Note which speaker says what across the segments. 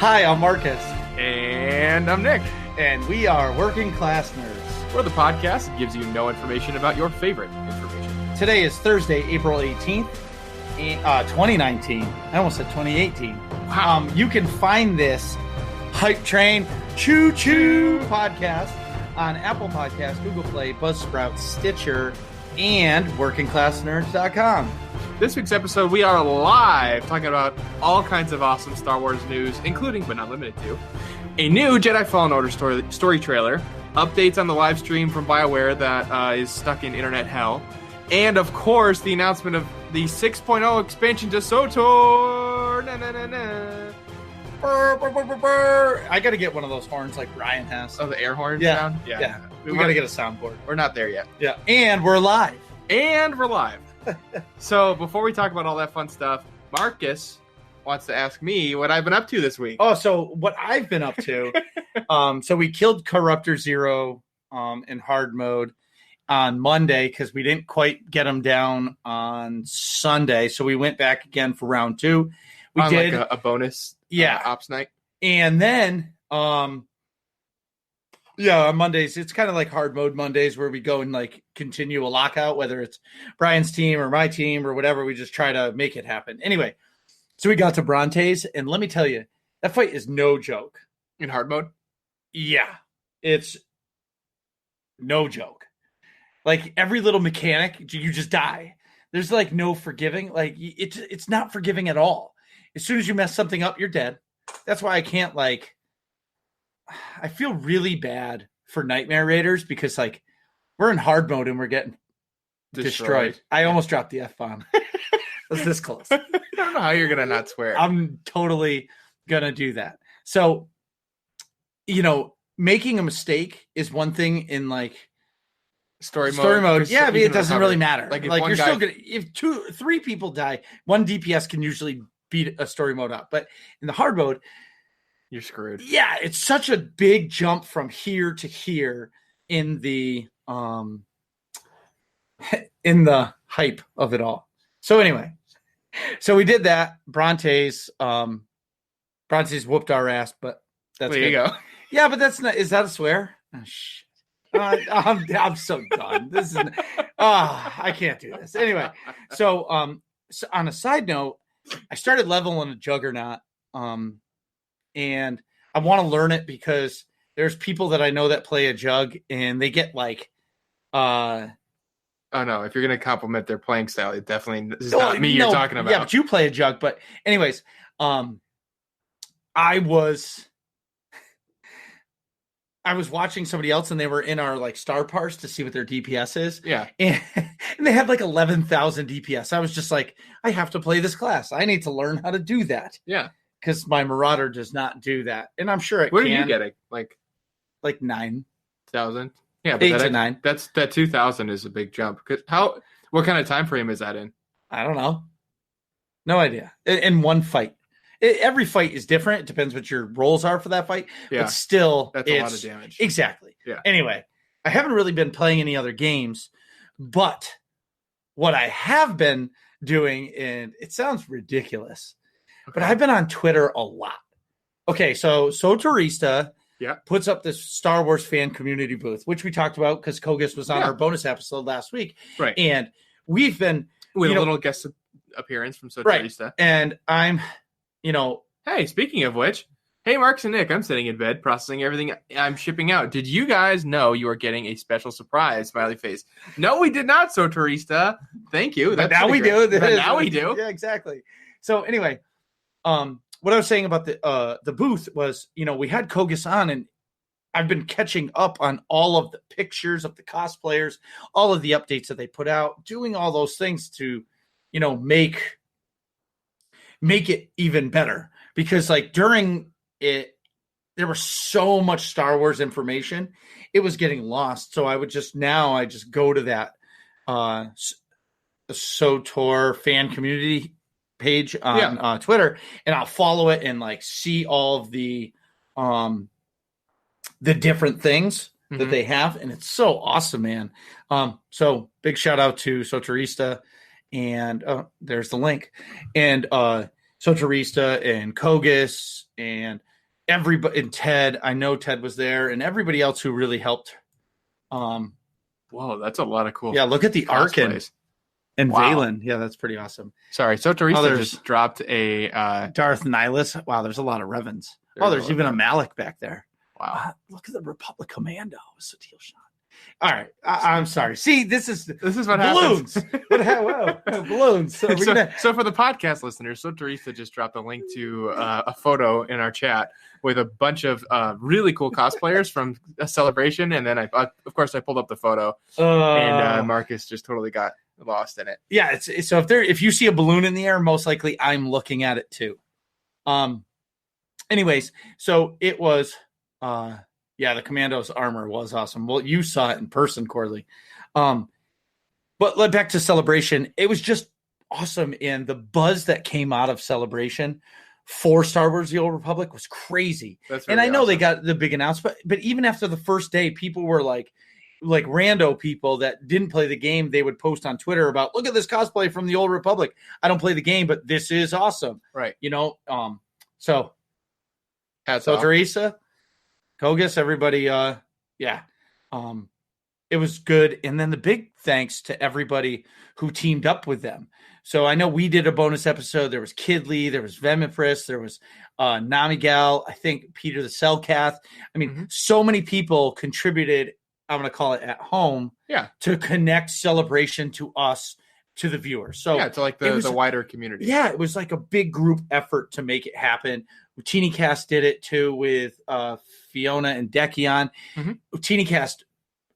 Speaker 1: Hi, I'm Marcus.
Speaker 2: And I'm Nick.
Speaker 1: And we are Working Class Nerds.
Speaker 2: We're the podcast that gives you no information about your favorite information.
Speaker 1: Today is Thursday, April 18th, 2019. I almost said 2018.
Speaker 2: Wow.
Speaker 1: You can find this Hype Train Choo Choo podcast on Apple Podcasts, Google Play, Buzzsprout, Stitcher, and WorkingClassNerds.com.
Speaker 2: This week's episode, we are live talking about all kinds of awesome Star Wars news, including, but not limited to, a new Jedi Fallen Order story trailer, updates on the live stream from BioWare that is stuck in internet hell, and, of course, the announcement of the 6.0 expansion to SWTOR. Na, na, na, na.
Speaker 1: Burr, burr, burr, burr, burr. I got to get one of those horns like Ryan has.
Speaker 2: Oh, the air horn
Speaker 1: Yeah.
Speaker 2: sound?
Speaker 1: Yeah. We got to get a soundboard.
Speaker 2: We're not there yet.
Speaker 1: Yeah. And we're live.
Speaker 2: So before we talk about all that fun stuff, Marcus wants to ask me what I've been up to this week.
Speaker 1: Oh, so what I've been up to. So we killed Corruptor Zero in hard mode on Monday because we didn't quite get him down on Sunday. So we went back again for round 2. We did
Speaker 2: like a bonus ops night.
Speaker 1: And then on Mondays, it's kind of like hard mode Mondays where we go and like continue a lockout, whether it's Brian's team or my team or whatever. We just try to make it happen. Anyway, so we got to Brontes, and let me tell you, that fight is no joke.
Speaker 2: In hard mode?
Speaker 1: Yeah, it's no joke. Like every little mechanic, you just die. There's like no forgiving. Like it's not forgiving at all. As soon as you mess something up, you're dead. That's why I can't I feel really bad for Nightmare Raiders because like we're in hard mode and we're getting destroyed. I almost dropped the F-bomb. I was this close.
Speaker 2: I don't know how you're going to not swear.
Speaker 1: I'm totally going to do that. So, making a mistake is one thing in like
Speaker 2: story mode.
Speaker 1: Yeah, but it doesn't really matter.
Speaker 2: Like
Speaker 1: you're still going to, if 3 people die, 1 DPS can usually beat a story mode up. But in the hard mode,
Speaker 2: you're screwed.
Speaker 1: Yeah, it's such a big jump from here to here in the hype of it all. So anyway, we did that. Brontes whooped our ass, but that's
Speaker 2: there
Speaker 1: good.
Speaker 2: You go.
Speaker 1: Yeah, but that's not. Is that a swear? Oh shit! I'm so done. This is. I can't do this anyway. So on a side note, I started leveling a Juggernaut. And I want to learn it because there's people that I know that play a Jug and they get like,
Speaker 2: oh no, if you're going to compliment their playing style, it definitely is not me you're talking about.
Speaker 1: Yeah, but you play a Jug. But anyways, I was watching somebody else and they were in our like star parse to see what their DPS is.
Speaker 2: Yeah.
Speaker 1: And they had like 11,000 DPS. I was just like, I have to play this class. I need to learn how to do that.
Speaker 2: Yeah.
Speaker 1: Because my Marauder does not do that. And I'm sure it
Speaker 2: what
Speaker 1: can.
Speaker 2: What are you getting? Like
Speaker 1: 9,000?
Speaker 2: Yeah, but
Speaker 1: 8 to 9.
Speaker 2: That 2,000 is a big jump. What kind of time frame is that in?
Speaker 1: I don't know. No idea. In one fight. Every fight is different. It depends what your roles are for that fight.
Speaker 2: Yeah.
Speaker 1: But still,
Speaker 2: that's a lot of damage.
Speaker 1: Exactly.
Speaker 2: Yeah.
Speaker 1: Anyway, I haven't really been playing any other games, but what I have been doing, and it sounds ridiculous, but I've been on Twitter a lot. Okay, so SWTOR puts up this Star Wars fan community booth, which we talked about because Kogus was on our bonus episode last week.
Speaker 2: Right.
Speaker 1: And we've been...
Speaker 2: With a little guest appearance from SWTOR.
Speaker 1: Right. And I'm,
Speaker 2: Hey, speaking of which, hey, Marks and Nick, I'm sitting in bed processing everything I'm shipping out. Did you guys know you are getting a special surprise, smiley face? No, we did not, SWTOR. Thank you.
Speaker 1: But now we do.
Speaker 2: Now we do.
Speaker 1: Yeah, exactly. So anyway... what I was saying about the booth was, we had Kogus on and I've been catching up on all of the pictures of the cosplayers, all of the updates that they put out, doing all those things to, make it even better because like during it, there was so much Star Wars information. It was getting lost. So I just go to that, SWTOR fan community page on Twitter, and I'll follow it and like see all of the different things that they have, and it's so awesome, man. So big shout out to SWTOR, and there's the link, and SWTOR and Kogus and everybody, and Ted, I know Ted was there, and everybody else who really helped.
Speaker 2: Whoa, that's a lot of cool.
Speaker 1: Yeah, look at the Arkin and
Speaker 2: wow.
Speaker 1: Valen. Yeah, that's pretty awesome.
Speaker 2: Sorry, SWTOR just dropped a
Speaker 1: Darth Nihilus. Wow, there's a lot of Revens. There's even a Malik back there.
Speaker 2: Wow,
Speaker 1: look at the Republic Commando. Satil shot. All right, I'm sorry. See, this is
Speaker 2: what
Speaker 1: balloons.
Speaker 2: happens.
Speaker 1: Balloons. So,
Speaker 2: so for the podcast listeners, SWTOR just dropped a link to a photo in our chat with a bunch of really cool cosplayers from a celebration, and then of course I pulled up the photo, and Marcus just totally got lost in it.
Speaker 1: Yeah, so if you see a balloon in the air, most likely I'm looking at it too. Anyways, so it was the Commando's armor was awesome. Well, you saw it in person, Corley. But back to Celebration, it was just awesome, and the buzz that came out of Celebration for Star Wars: The Old Republic was crazy. And I know awesome. They got the big announcement, but even after the first day, people were like rando people that didn't play the game, they would post on Twitter about, look at this cosplay from the Old Republic. I don't play the game, but this is awesome.
Speaker 2: Right.
Speaker 1: So Teresa, Kogus, everybody, it was good. And then the big thanks to everybody who teamed up with them. So I know we did a bonus episode. There was Kidley, there was Vemipris, there was Namigal, I think Peter the Cellcath. I mean, so many people contributed, I'm going to call it at home, to connect Celebration to us, to the viewers. So
Speaker 2: to like the wider community.
Speaker 1: Yeah, it was like a big group effort to make it happen. UtiniCast did it too with Fiona and Dekion. UtiniCast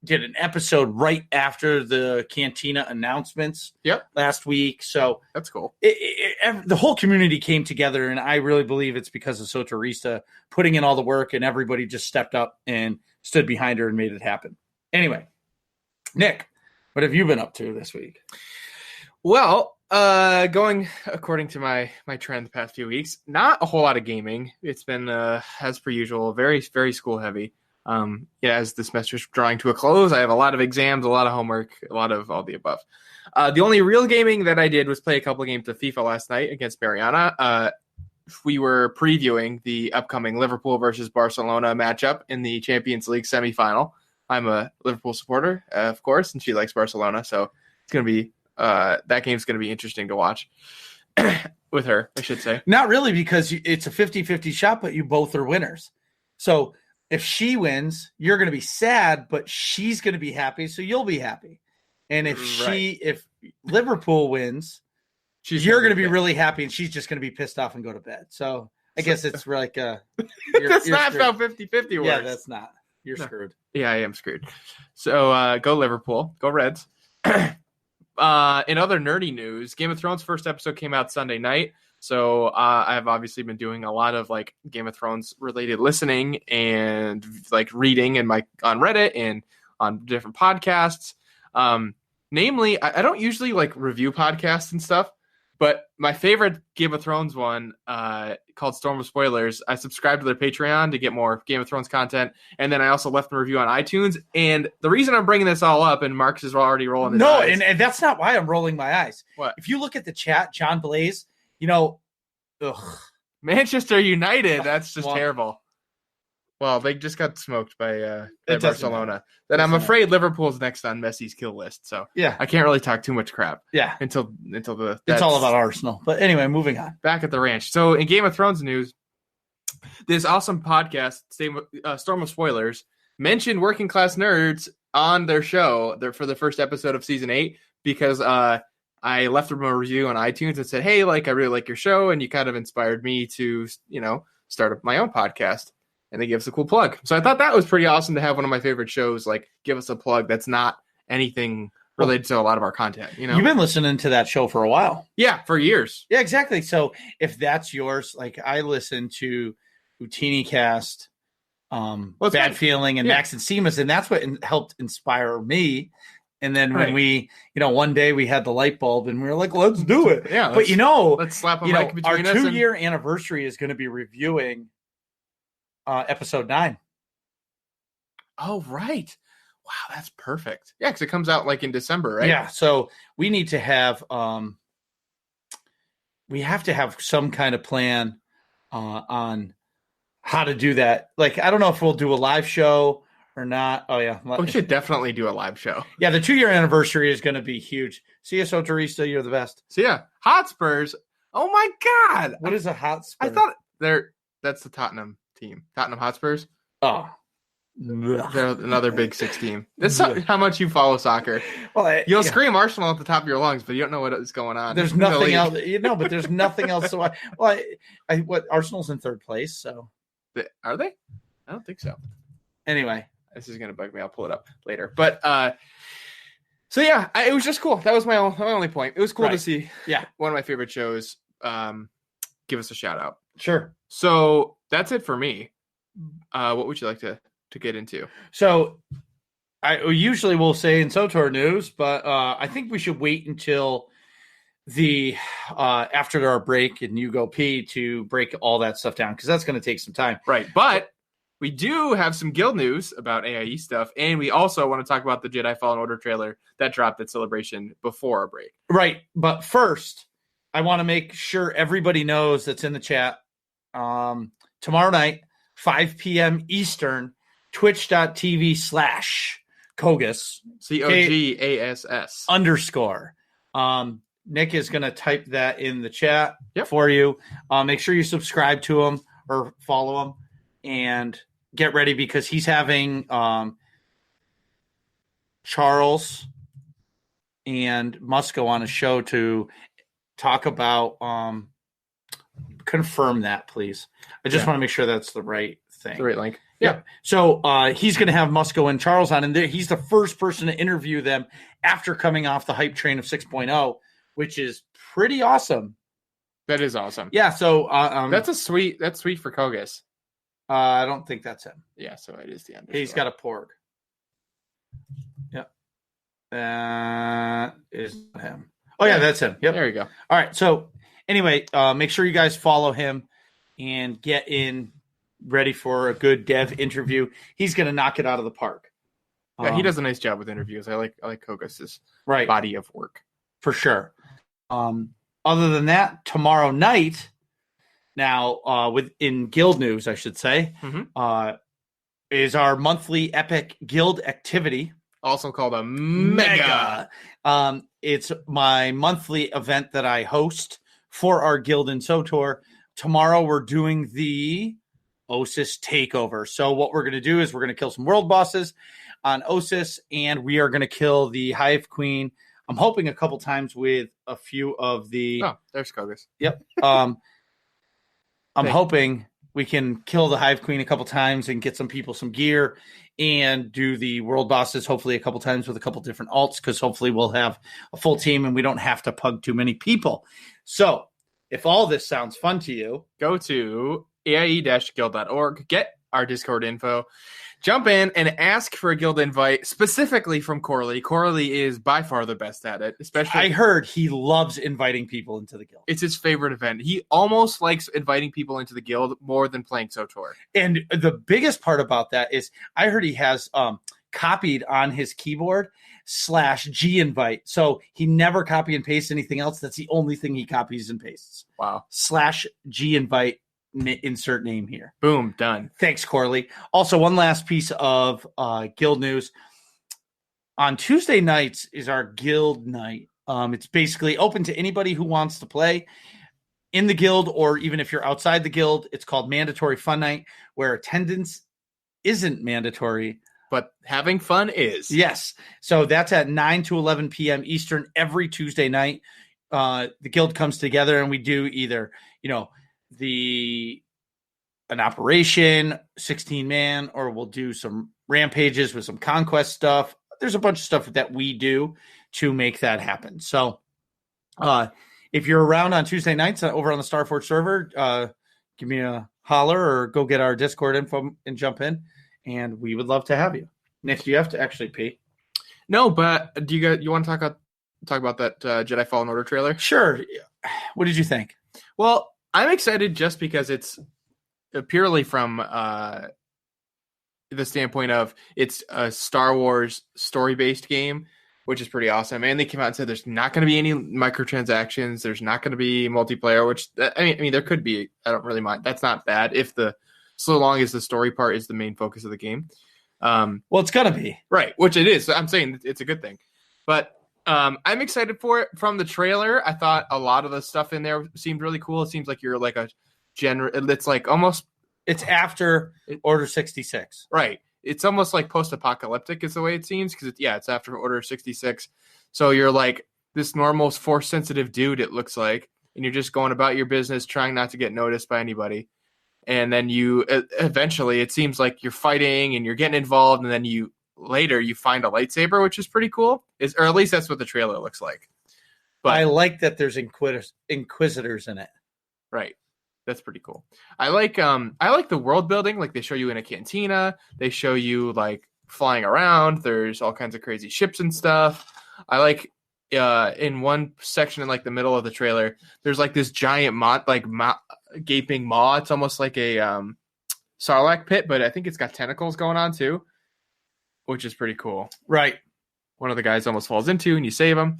Speaker 1: did an episode right after the Cantina announcements last week. So
Speaker 2: that's cool.
Speaker 1: The whole community came together, and I really believe it's because of SWTOR putting in all the work, and everybody just stepped up and stood behind her and made it happen. Anyway, Nick, what have you been up to this week?
Speaker 2: Well, going according to my trend the past few weeks, not a whole lot of gaming. It's been, as per usual, very, very school heavy. As the semester's drawing to a close, I have a lot of exams, a lot of homework, a lot of all the above. The only real gaming that I did was play a couple of games of FIFA last night against Mariana. We were previewing the upcoming Liverpool versus Barcelona matchup in the Champions League semifinal. I'm a Liverpool supporter, of course, and she likes Barcelona, so it's going to be that game's going to be interesting to watch with her, I should say.
Speaker 1: Not really, because it's a 50-50 shot, but you both are winners. So if she wins, you're going to be sad, but she's going to be happy, so you'll be happy. And if Liverpool wins, you're going to be really happy, and she's just going to be pissed off and go to bed. So I guess it's like
Speaker 2: that's not how 50-50 works.
Speaker 1: Yeah, that's not. You're screwed.
Speaker 2: Yeah, I am screwed. So go Liverpool. Go Reds. In other nerdy news, Game of Thrones first episode came out Sunday night. So I've obviously been doing a lot of like Game of Thrones related listening and like reading on Reddit and on different podcasts. Namely, I don't usually like review podcasts and stuff, but my favorite Game of Thrones one called Storm of Spoilers, I subscribed to their Patreon to get more Game of Thrones content, and then I also left a review on iTunes. And the reason I'm bringing this all up, and Marcus is already rolling his eyes.
Speaker 1: And that's not why I'm rolling my eyes.
Speaker 2: What?
Speaker 1: If you look at the chat, John Blaze,
Speaker 2: Manchester United, that's just terrible. Well, they just got smoked by Barcelona. Then I'm afraid Liverpool's next on Messi's kill list. So I can't really talk too much crap.
Speaker 1: Yeah,
Speaker 2: until
Speaker 1: it's all about Arsenal. But anyway, moving on.
Speaker 2: Back at the ranch. So in Game of Thrones news, this awesome podcast, Storm of Spoilers, mentioned working class nerds on their show for the first episode of season 8 because I left them a review on iTunes and said, hey, I really like your show, and you kind of inspired me to, start up my own podcast. And they give us a cool plug. So I thought that was pretty awesome to have one of my favorite shows, give us a plug that's not anything related to a lot of our content.
Speaker 1: You've been listening to that show for a while.
Speaker 2: Yeah, for years.
Speaker 1: Yeah, exactly. So if that's yours, I listen to UtiniCast, Bad Feeling, and Max and Seamus, and that's what helped inspire me. And then when we, one day we had the light bulb and we were like, let's do it.
Speaker 2: Yeah.
Speaker 1: But
Speaker 2: let's slap a mic between
Speaker 1: us. Our 2-year
Speaker 2: and
Speaker 1: anniversary is going to be reviewing episode 9.
Speaker 2: Oh, right. Wow, that's perfect. Yeah, because it comes out in December, right?
Speaker 1: Yeah, so we need to have we have to have some kind of plan on how to do that. Like, I don't know if we'll do a live show or not. Oh, yeah.
Speaker 2: We should definitely do a live show.
Speaker 1: Yeah, the 2-year anniversary is going to be huge. See you, SWTOR. You're the best.
Speaker 2: So, yeah, Hotspurs. Oh, my God.
Speaker 1: What is a Hotspur?
Speaker 2: I thought that's the Tottenham team. Tottenham Hotspurs.
Speaker 1: Oh.
Speaker 2: They're another Big Six team. That's how much you follow soccer.
Speaker 1: Well,
Speaker 2: You'll scream Arsenal at the top of your lungs, but you don't know what is going on.
Speaker 1: There's nothing else, but there's nothing else. So what Arsenal's in third place. So
Speaker 2: are they? I don't think so.
Speaker 1: Anyway,
Speaker 2: this is gonna bug me. I'll pull it up later. But so yeah, it was just cool. That was my only point. It was cool to see.
Speaker 1: Yeah,
Speaker 2: one of my favorite shows. Give us a shout out.
Speaker 1: Sure.
Speaker 2: So that's it for me. What would you like to get into?
Speaker 1: So I usually will say in SWTOR news, but I think we should wait until the after our break and you go pee to break all that stuff down, because that's going to take some time.
Speaker 2: Right. But we do have some guild news about AIE stuff, and we also want to talk about the Jedi Fallen Order trailer that dropped at Celebration before our break.
Speaker 1: Right. But first, I want to make sure everybody knows that's in the chat. Tomorrow night, 5 p.m. Eastern, twitch.tv/Kogas.
Speaker 2: COGASS.
Speaker 1: Nick is going to type that in the chat for you. Make sure you subscribe to him or follow him and get ready, because he's having Charles and Musco on a show to talk about confirm that, please. I just want to make sure that's the right thing.
Speaker 2: The right link.
Speaker 1: Yeah. So he's going to have Musco and Charles on, and he's the first person to interview them after coming off the hype train of 6.0, which is pretty awesome.
Speaker 2: That is awesome.
Speaker 1: Yeah. So
Speaker 2: that's sweet for Kogas.
Speaker 1: I don't think that's him.
Speaker 2: Yeah. So it is the end.
Speaker 1: He's got a porg. Yeah. That is him. Oh yeah, that's him. Yep.
Speaker 2: There you go.
Speaker 1: All right. So anyway, make sure you guys follow him and get in ready for a good dev interview. He's going to knock it out of the park.
Speaker 2: Yeah, he does a nice job with interviews. I like Kogas's body of work
Speaker 1: for sure. Other than that, tomorrow night, now in guild news, I should say, is our monthly epic guild activity,
Speaker 2: also called a mega.
Speaker 1: It's my monthly event that I host for our guild in SWTOR. Tomorrow we're doing the Osis takeover. So what we're going to do is we're going to kill some world bosses on Osis, and we are going to kill the Hive Queen. I'm hoping a couple times with a few of the...
Speaker 2: Oh, there's Kogas.
Speaker 1: Yep. I'm hoping we can kill the Hive Queen a couple times and get some people some gear and do the world bosses hopefully a couple times with a couple different alts, because hopefully we'll have a full team and we don't have to pug too many people. So if all this sounds fun to you,
Speaker 2: go to aie-guild.org, get our Discord info, jump in and ask for a guild invite, specifically from Corley. Corley is by far the best at it, especially.
Speaker 1: I heard he loves inviting people into the guild.
Speaker 2: It's his favorite event. He almost likes inviting people into the guild more than playing SWTOR.
Speaker 1: And the biggest part about that is I heard he has copied on his keyboard /G invite. So he never copy and paste anything else. That's the only thing he copies and pastes.
Speaker 2: Wow.
Speaker 1: /G invite. Insert name here.
Speaker 2: Boom, done.
Speaker 1: Thanks, Corley. Also, one last piece of guild news. On Tuesday nights is our guild night. It's basically open to anybody who wants to play in the guild, or even if you're outside the guild. It's called Mandatory Fun Night, where attendance isn't mandatory,
Speaker 2: but having fun is.
Speaker 1: Yes. So that's at 9 to 11 p.m. Eastern every Tuesday night. The guild comes together and we do either, an operation 16-man, or we'll do some rampages with some conquest stuff. There's a bunch of stuff that we do to make that happen. So if you're around on Tuesday nights over on the Starforge server, give me a holler or go get our Discord info and jump in, and we would love to have you. Nick, do you have to actually pee?
Speaker 2: No, but do you want to talk about that Jedi Fallen Order trailer?
Speaker 1: Sure. What did you think?
Speaker 2: Well, I'm excited just because it's purely from the standpoint of it's a Star Wars story-based game, which is pretty awesome. And they came out and said there's not going to be any microtransactions. There's not going to be multiplayer, which I mean, there could be. I don't really mind. That's not bad if the so long as the story part is the main focus of the game.
Speaker 1: Well, it's gonna be
Speaker 2: Right, which it is. I'm saying it's a good thing. But I'm excited for it. From the trailer, I thought a lot of the stuff in there seemed really cool. It seems like you're like a it's like almost...
Speaker 1: It's after Order 66.
Speaker 2: Right. It's almost like post-apocalyptic is the way it seems, because it's after Order 66. So you're like this normal Force-sensitive dude, it looks like, and you're just going about your business, trying not to get noticed by anybody. And then you eventually, it seems like you're fighting and you're getting involved, and then you find a lightsaber, which is pretty cool. Or at least that's what the trailer looks like. But
Speaker 1: I like that there's inquisitors in it.
Speaker 2: Right. That's pretty cool. I like the world building. Like, they show you in a cantina. They show you like flying around. There's all kinds of crazy ships and stuff. I like in one section in like the middle of the trailer, there's like this giant gaping maw. It's almost like a Sarlacc pit, but I think it's got tentacles going on too, which is pretty cool.
Speaker 1: Right.
Speaker 2: One of the guys almost falls into, and you save him.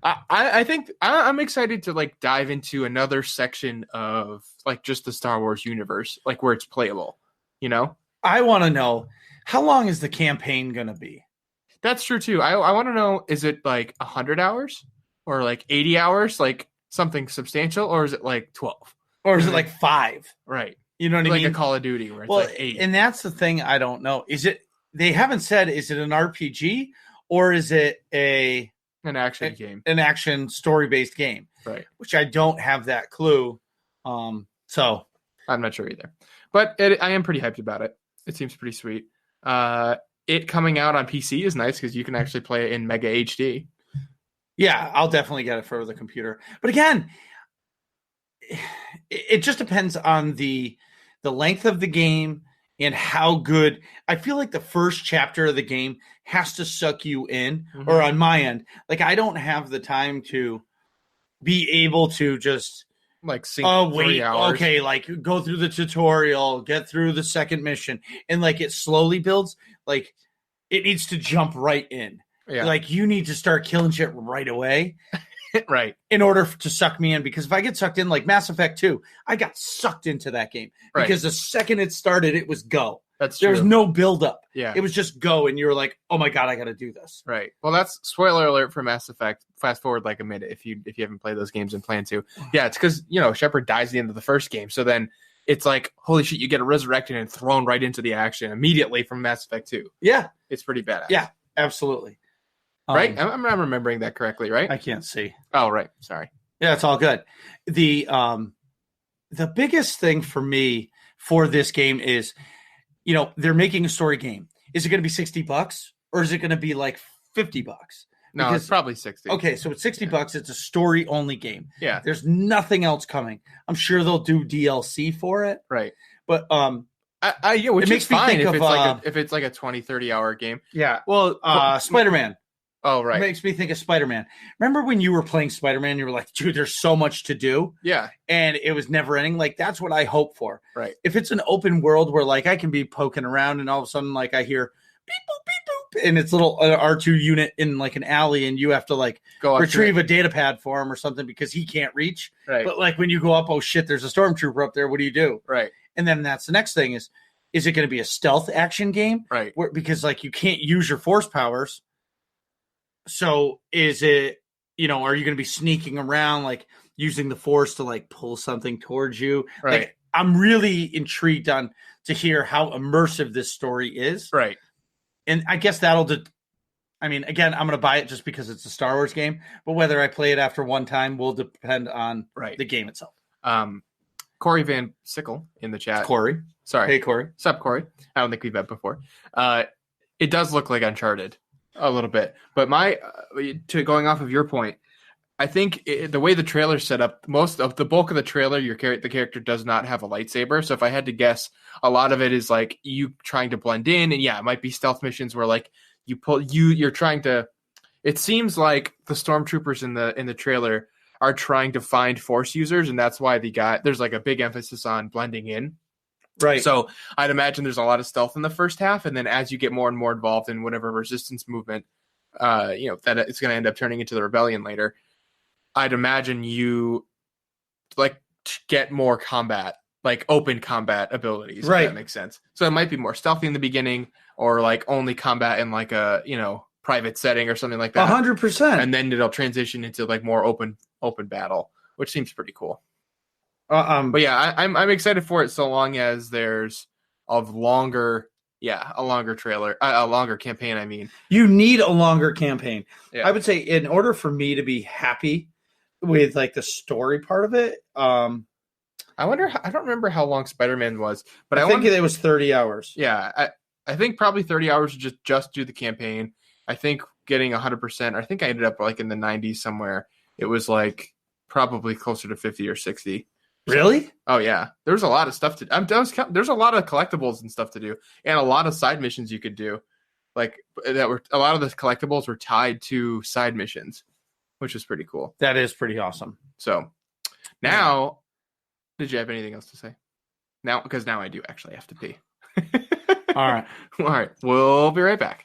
Speaker 2: I think I'm excited to like dive into another section of like just the Star Wars universe, like where it's playable, you know?
Speaker 1: I want to know, how long is the campaign going to be?
Speaker 2: That's true too. I want to know, is it like 100 hours or like 80 hours, like something substantial, or is it like 12?
Speaker 1: Or is it like 5?
Speaker 2: Right.
Speaker 1: You know what I
Speaker 2: like
Speaker 1: mean?
Speaker 2: Like a Call of Duty where it's like 8.
Speaker 1: And that's the thing I don't know. They haven't said, is it an RPG or is it
Speaker 2: an action game?
Speaker 1: An action story-based game.
Speaker 2: Right.
Speaker 1: Which I don't have that clue. So
Speaker 2: I'm not sure either. But I am pretty hyped about it. It seems pretty sweet. It coming out on PC is nice because you can actually play it in Mega HD.
Speaker 1: Yeah, I'll definitely get it for the computer. But again, it just depends on the length of the game and how good. I feel like the first chapter of the game has to suck you in, or on my end, like I don't have the time to be able to just
Speaker 2: like sink 3 hours.
Speaker 1: Okay, like go through the tutorial, get through the second mission, and like it slowly builds. Like it needs to jump right in.
Speaker 2: Yeah.
Speaker 1: Like you need to start killing shit right away.
Speaker 2: Right.
Speaker 1: In order to suck me in, because if I get sucked in, like Mass Effect 2, I got sucked into that game because the second it started, it was go.
Speaker 2: That's true.
Speaker 1: There was no build up.
Speaker 2: Yeah.
Speaker 1: It was just go, and you were like, "Oh my god, I got to do this."
Speaker 2: Right. Well, that's spoiler alert for Mass Effect. Fast forward like a minute if you haven't played those games and plan to. Yeah, it's because Shepard dies at the end of the first game, so then it's like, holy shit, you get resurrected and thrown right into the action immediately from Mass Effect 2.
Speaker 1: Yeah,
Speaker 2: it's pretty badass.
Speaker 1: Yeah, absolutely.
Speaker 2: Right? I'm remembering that correctly, right?
Speaker 1: I can't see.
Speaker 2: Oh, right. Sorry.
Speaker 1: Yeah, it's all good. The biggest thing for me for this game is, they're making a story game. Is it going to be $60 or is it going to be like $50?
Speaker 2: No, it's probably 60.
Speaker 1: Okay, so it's $60. It's a story only game.
Speaker 2: Yeah.
Speaker 1: There's nothing else coming. I'm sure they'll do DLC for it.
Speaker 2: Right.
Speaker 1: But
Speaker 2: which
Speaker 1: it makes
Speaker 2: is
Speaker 1: me
Speaker 2: fine
Speaker 1: think
Speaker 2: if it's like a 20-30 hour game.
Speaker 1: Yeah. Well, Spider-Man.
Speaker 2: Oh, right.
Speaker 1: It makes me think of Spider-Man. Remember when you were playing Spider-Man, you were like, dude, there's so much to do.
Speaker 2: Yeah.
Speaker 1: And it was never ending. Like, that's what I hope for.
Speaker 2: Right.
Speaker 1: If it's an open world where, like, I can be poking around and all of a sudden, like, I hear beep, boop, beep, boop, and it's a little R2 unit in, like, an alley, and you have to, like,
Speaker 2: go
Speaker 1: retrieve a data pad for him or something because he can't reach.
Speaker 2: Right.
Speaker 1: But, like, when you go up, oh, shit, there's a stormtrooper up there. What do you do?
Speaker 2: Right.
Speaker 1: And then that's the next thing is it going to be a stealth action game?
Speaker 2: Right.
Speaker 1: Because, like, you can't use your force powers. So is it, are you going to be sneaking around, like using the force to like pull something towards you?
Speaker 2: Right.
Speaker 1: Like, I'm really intrigued to hear how immersive this story is.
Speaker 2: Right.
Speaker 1: And I guess again, I'm going to buy it just because it's a Star Wars game, but whether I play it after one time will depend on the game itself.
Speaker 2: Corey Van Sickle in the chat.
Speaker 1: It's Corey.
Speaker 2: Sorry.
Speaker 1: Hey, Corey.
Speaker 2: What's up, Corey? I don't think we've met before. It does look like Uncharted. A little bit, but going off of your point, I think the way the trailer's set up, most of the bulk of the trailer, the character does not have a lightsaber. So if I had to guess, a lot of it is like you trying to blend in, and it might be stealth missions where like you're trying to. It seems like the stormtroopers in the trailer are trying to find Force users, and that's why there's like a big emphasis on blending in.
Speaker 1: Right.
Speaker 2: So I'd imagine there's a lot of stealth in the first half, and then as you get more and more involved in whatever resistance movement, that it's going to end up turning into the rebellion later. I'd imagine you like get more combat like open combat abilities,
Speaker 1: Right.
Speaker 2: if that makes sense. So it might be more stealthy in the beginning, or like only combat in like a private setting or something like that.
Speaker 1: 100%.
Speaker 2: And then it'll transition into like more open battle, which seems pretty cool.
Speaker 1: But
Speaker 2: yeah, I'm excited for it so long as there's a longer trailer, a longer campaign. I mean,
Speaker 1: you need a longer campaign.
Speaker 2: Yeah.
Speaker 1: I would say in order for me to be happy with like the story part of it,
Speaker 2: I don't remember how long Spider-Man was, but
Speaker 1: I think it was 30 hours.
Speaker 2: Yeah, I think probably 30 hours to just do the campaign. I think getting 100%, I think I ended up like in the 90s somewhere. It was like probably closer to 50 or 60.
Speaker 1: Really?
Speaker 2: Oh yeah, there's a lot of stuff to do. There's a lot of collectibles and stuff to do, and a lot of side missions you could do. Like that were a lot of the collectibles were tied to side missions, which is pretty cool.
Speaker 1: That is pretty awesome.
Speaker 2: So now, did you have anything else to say? Now, because now I do actually have to pee.
Speaker 1: All right.
Speaker 2: All right. We'll be right back.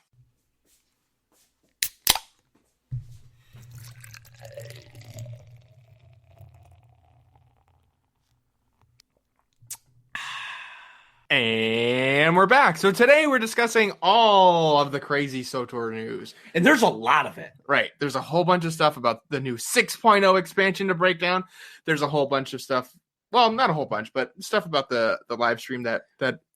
Speaker 2: And we're back. So today we're discussing all of the crazy SWTOR news.
Speaker 1: And there's a lot of it.
Speaker 2: Right. There's a whole bunch of stuff about the new 6.0 expansion to break down. There's a whole bunch of stuff. Well, not a whole bunch, but stuff about the live stream that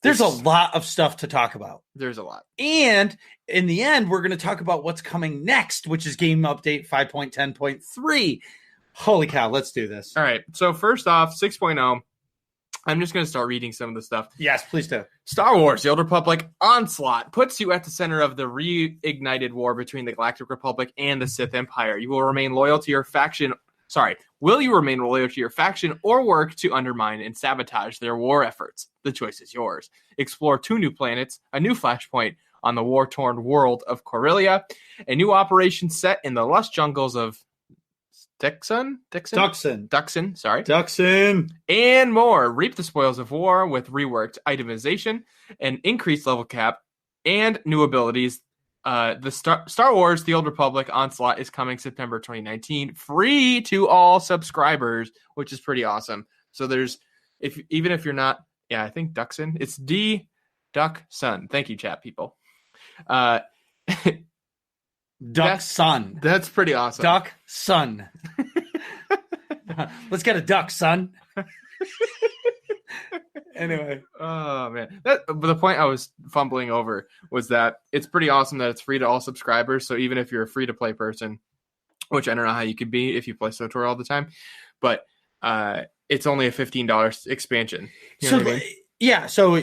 Speaker 1: there's a lot of stuff to talk about.
Speaker 2: There's a lot.
Speaker 1: And in the end, we're going to talk about what's coming next, which is game update 5.10.3. Holy cow, let's do this.
Speaker 2: All right. So first off, 6.0. I'm just going to start reading some of the stuff.
Speaker 1: Yes, please do.
Speaker 2: Star Wars, The Old Republic Onslaught puts you at the center of the reignited war between the Galactic Republic and the Sith Empire. You will remain loyal to your faction. Will you remain loyal to your faction or work to undermine and sabotage their war efforts? The choice is yours. Explore 2 new planets, a new flashpoint on the war-torn world of Corellia, a new operation set in the lush jungles of Duxon, and more. Reap the spoils of war with reworked itemization, an increased level cap, and new abilities. The Star Wars: The Old Republic Onslaught is coming September 2019, free to all subscribers, which is pretty awesome. So there's, even if you're not, I think Duxon, it's Duxon. Thank you, chat people.
Speaker 1: Duck Sun.
Speaker 2: That's pretty awesome.
Speaker 1: Duck Sun. Let's get a duck, son. Anyway.
Speaker 2: Oh, man. But the point I was fumbling over was that it's pretty awesome that it's free to all subscribers. So even if you're a free-to-play person, which I don't know how you could be if you play SWTOR all the time, but it's only a $15 expansion. You know what I mean?
Speaker 1: Yeah, so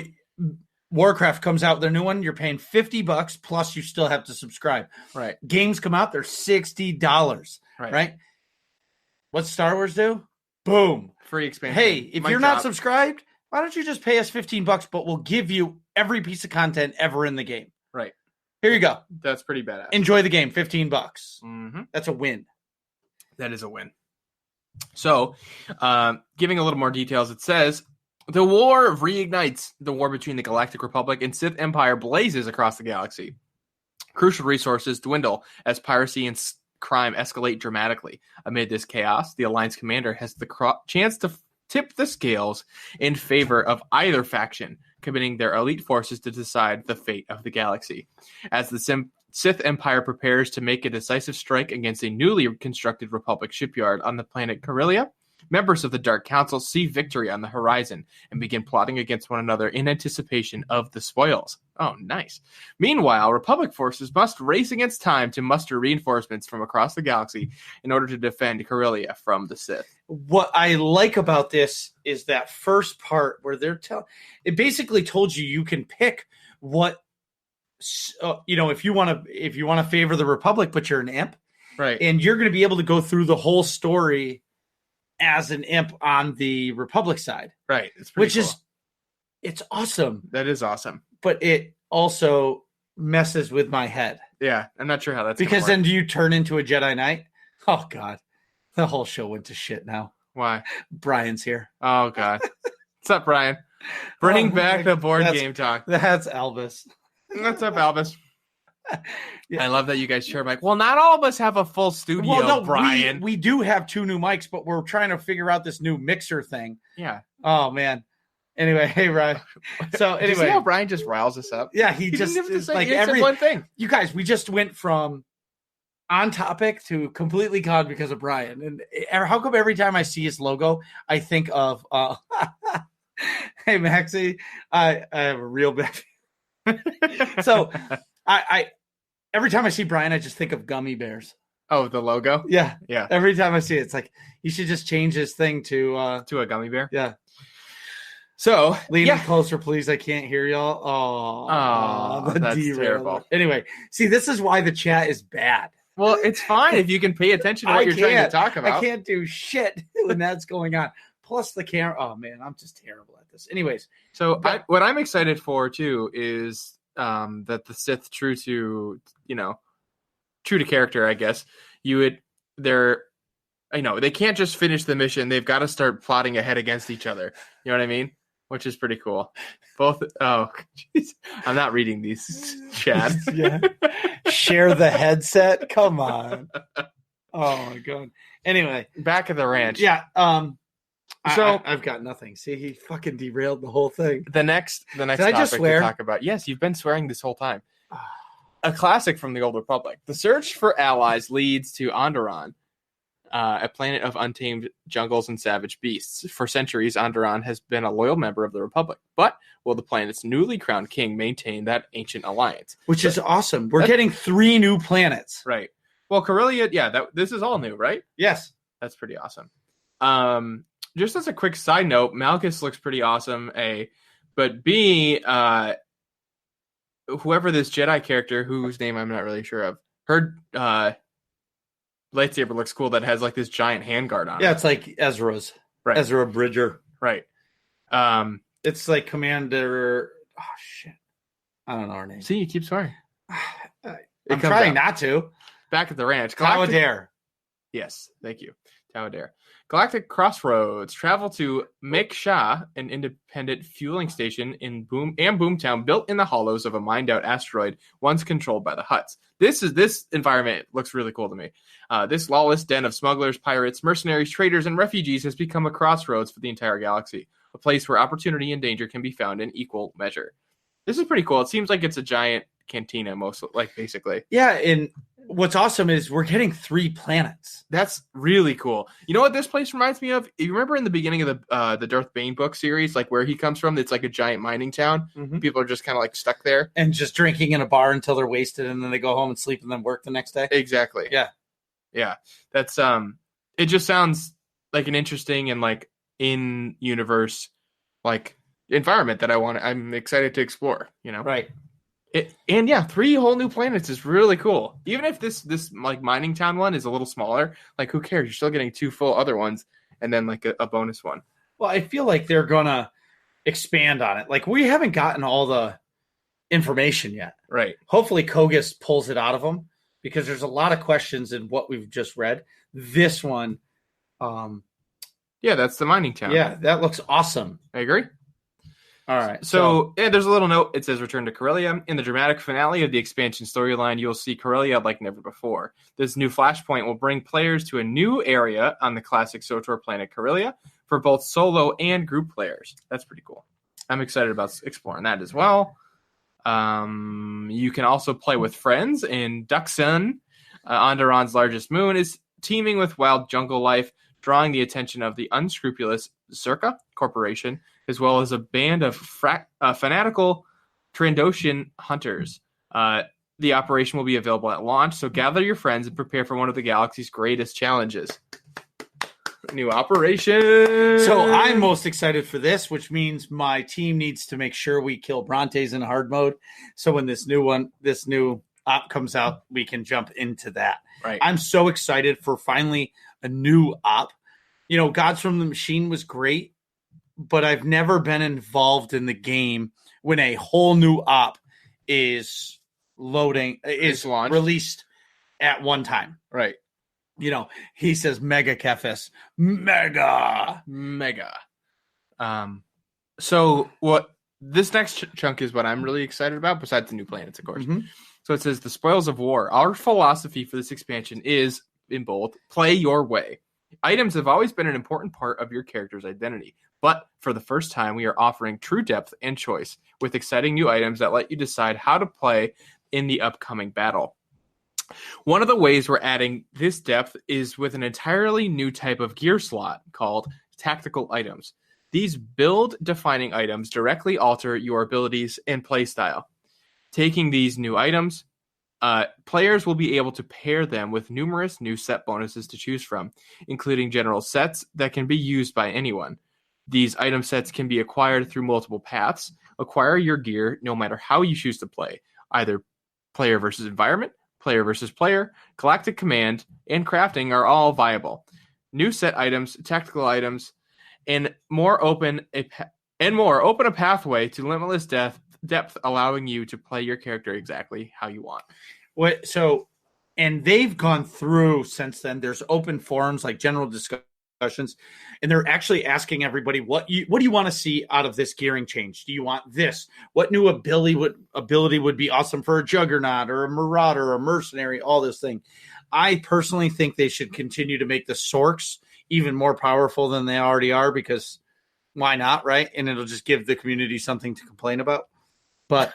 Speaker 1: Warcraft comes out, their new one, you're paying $50 plus you still have to subscribe.
Speaker 2: Right.
Speaker 1: Games come out, they're $60. Right? What's Star Wars do? Boom.
Speaker 2: Free expansion.
Speaker 1: Hey, if you're not subscribed, why don't you just pay us $15, but we'll give you every piece of content ever in the game.
Speaker 2: Right.
Speaker 1: Here you go.
Speaker 2: That's pretty badass.
Speaker 1: Enjoy the game, $15.
Speaker 2: Mm-hmm.
Speaker 1: That's a win.
Speaker 2: That is a win. So, giving a little more details, it says, the war reignites. The war between the Galactic Republic and Sith Empire blazes across the galaxy. Crucial resources dwindle as piracy and crime escalate dramatically. Amid this chaos, the Alliance commander has the chance to tip the scales in favor of either faction, committing their elite forces to decide the fate of the galaxy. As the Sith Empire prepares to make a decisive strike against a newly constructed Republic shipyard on the planet Corellia, members of the Dark Council see victory on the horizon and begin plotting against one another in anticipation of the spoils. Oh, nice. Meanwhile, Republic forces must race against time to muster reinforcements from across the galaxy in order to defend Corellia from the Sith.
Speaker 1: What I like about this is that first part where they're it basically told you can pick what, if you want to favor the Republic, but you're an imp,
Speaker 2: right?
Speaker 1: And you're going to be able to go through the whole story as an imp on the Republic side,
Speaker 2: right? It's pretty cool.
Speaker 1: It's awesome.
Speaker 2: That is awesome,
Speaker 1: but it also messes with my head.
Speaker 2: Yeah, I'm not sure how that's
Speaker 1: because then do you turn into a Jedi Knight? Oh God, the whole show went to shit now.
Speaker 2: Why?
Speaker 1: Brian's here.
Speaker 2: Oh God, what's up, Brian? Bring back the board game talk.
Speaker 1: That's Elvis.
Speaker 2: What's up, Elvis? Yeah. I love that you guys share mic. Well, not all of us have a full studio,
Speaker 1: well, no,
Speaker 2: Brian.
Speaker 1: We do have 2 new mics, but we're trying to figure out this new mixer thing.
Speaker 2: Yeah.
Speaker 1: Oh, man. Anyway, hey, Ryan. So
Speaker 2: Did you see
Speaker 1: anyway,
Speaker 2: how Brian just riles us up?
Speaker 1: yeah, he
Speaker 2: Didn't
Speaker 1: just
Speaker 2: even
Speaker 1: is
Speaker 2: say-
Speaker 1: like
Speaker 2: he said
Speaker 1: every
Speaker 2: one thing.
Speaker 1: You guys, we just went from on topic to completely gone because of Brian. And how come every time I see his logo, I think of hey Maxie, I have a real bad. So I every time I see Brian, I just think of gummy bears.
Speaker 2: Oh, the logo?
Speaker 1: Yeah.
Speaker 2: Yeah.
Speaker 1: Every time I see it, it's like you should just change his thing to
Speaker 2: To a gummy bear?
Speaker 1: yeah.
Speaker 2: So,
Speaker 1: Lean in closer, please. I can't hear y'all. Oh,
Speaker 2: that's terrible.
Speaker 1: Anyway, see, this is why the chat is bad.
Speaker 2: Well, it's fine if you can pay attention to what you're trying to talk about.
Speaker 1: I can't do shit when that's going on. Plus the camera. Oh man, I'm just terrible at this. Anyways,
Speaker 2: so what I'm excited for too is that the Sith, true to character, I guess, they can't just finish the mission. They've got to start plotting ahead against each other. You know what I mean? Which is pretty cool. Both. Oh, geez. I'm not reading these, Chad.
Speaker 1: Yeah. Share the headset. Come on. Oh my god. Anyway,
Speaker 2: back at the ranch.
Speaker 1: Yeah.
Speaker 2: So
Speaker 1: I've got nothing. See, he fucking derailed the whole thing.
Speaker 2: The next topic to talk about. Yes, you've been swearing this whole time. A classic from the Old Republic. The search for allies leads to Onderon, a planet of untamed jungles and savage beasts. For centuries, Onderon has been a loyal member of the Republic, but will the planet's newly crowned king maintain that ancient alliance?
Speaker 1: Which is awesome. We're getting 3 new planets.
Speaker 2: Right. Well, Corellia, this is all new, right?
Speaker 1: Yes.
Speaker 2: That's pretty awesome. Just as a quick side note, Malchus looks pretty awesome, A. But B, whoever this Jedi character, whose name I'm not really sure of, her lightsaber looks cool that has like this giant handguard on it.
Speaker 1: Yeah, it's like Ezra's.
Speaker 2: Right.
Speaker 1: Ezra Bridger.
Speaker 2: Right.
Speaker 1: It's like Commander... Oh, shit. I don't know her name.
Speaker 2: See, you keep swearing.
Speaker 1: I'm trying not to.
Speaker 2: Back at the ranch.
Speaker 1: Tawadare.
Speaker 2: Yes, thank you. Tawadare. Galactic Crossroads. Travel to Meksha, an independent fueling station in Boomtown, built in the hollows of a mined-out asteroid once controlled by the Hutts. This environment looks really cool to me. This lawless den of smugglers, pirates, mercenaries, traders, and refugees has become a crossroads for the entire galaxy, a place where opportunity and danger can be found in equal measure. This is pretty cool. It seems like it's a giant cantina, basically.
Speaker 1: Yeah, and what's awesome is we're getting 3 planets.
Speaker 2: That's really cool. You know what this place reminds me of? You remember in the beginning of the Darth Bane book series, like where he comes from, it's like a giant mining town. Mm-hmm. People are just kind of like stuck there.
Speaker 1: And just drinking in a bar until they're wasted, and then they go home and sleep and then work the next day.
Speaker 2: Exactly.
Speaker 1: Yeah.
Speaker 2: Yeah. That's it just sounds like an interesting and like in-universe like environment that I'm excited to explore, you know?
Speaker 1: Right.
Speaker 2: 3 whole new planets is really cool. Even if this like mining town one is a little smaller, like who cares? You're still getting 2 full other ones and then like a bonus one.
Speaker 1: Well, I feel like they're gonna expand on it. Like we haven't gotten all the information yet.
Speaker 2: Right.
Speaker 1: Hopefully Kogus pulls it out of them because there's a lot of questions in what we've just read. This one,
Speaker 2: yeah, that's the mining town.
Speaker 1: Yeah, that looks awesome.
Speaker 2: I agree.
Speaker 1: All right.
Speaker 2: So there's a little note. It says return to Corellia. In the dramatic finale of the expansion storyline, you'll see Corellia like never before. This new flashpoint will bring players to a new area on the classic SWTOR planet Corellia for both solo and group players. That's pretty cool. I'm excited about exploring that as well. You can also play with friends in Duxun. Onderon's largest moon is teeming with wild jungle life, drawing the attention of the unscrupulous Circa Corporation, as well as a band of fanatical Trandoshan hunters. The operation will be available at launch, so gather your friends and prepare for one of the galaxy's greatest challenges. New operation!
Speaker 1: So I'm most excited for this, which means my team needs to make sure we kill Brontes in hard mode. So when this new op comes out, we can jump into that.
Speaker 2: Right.
Speaker 1: I'm so excited for finally a new op. You know, Gods from the Machine was great, but I've never been involved in the game when a whole new op is released at one time.
Speaker 2: Right.
Speaker 1: You know, he says mega Kefis. Mega.
Speaker 2: So what this next chunk is what I'm really excited about, besides the new planets, of course. Mm-hmm. So it says the spoils of war. Our philosophy for this expansion is, in bold, play your way. Items have always been an important part of your character's identity, But for the first time, we are offering true depth and choice with exciting new items that let you decide how to play in the upcoming battle. One of the ways we're adding this depth is with an entirely new type of gear slot called tactical items. These build-defining items directly alter your abilities and playstyle. Taking these new items, players will be able to pair them with numerous new set bonuses to choose from, including general sets that can be used by anyone. These item sets can be acquired through multiple paths. Acquire your gear no matter how you choose to play, either player versus environment, player versus player, galactic command, and crafting are all viable. New set items, tactical items, and more open a pathway to limitless depth, allowing you to play your character exactly how you want.
Speaker 1: And they've gone through since then. There's open forums, like general discussions, and they're actually asking everybody, what do you want to see out of this gearing change? Do you want this? What new ability would be awesome for a Juggernaut or a Marauder or a Mercenary? All this thing. I personally think they should continue to make the Sorks even more powerful than they already are, because why not, right? And it'll just give the community something to complain about. But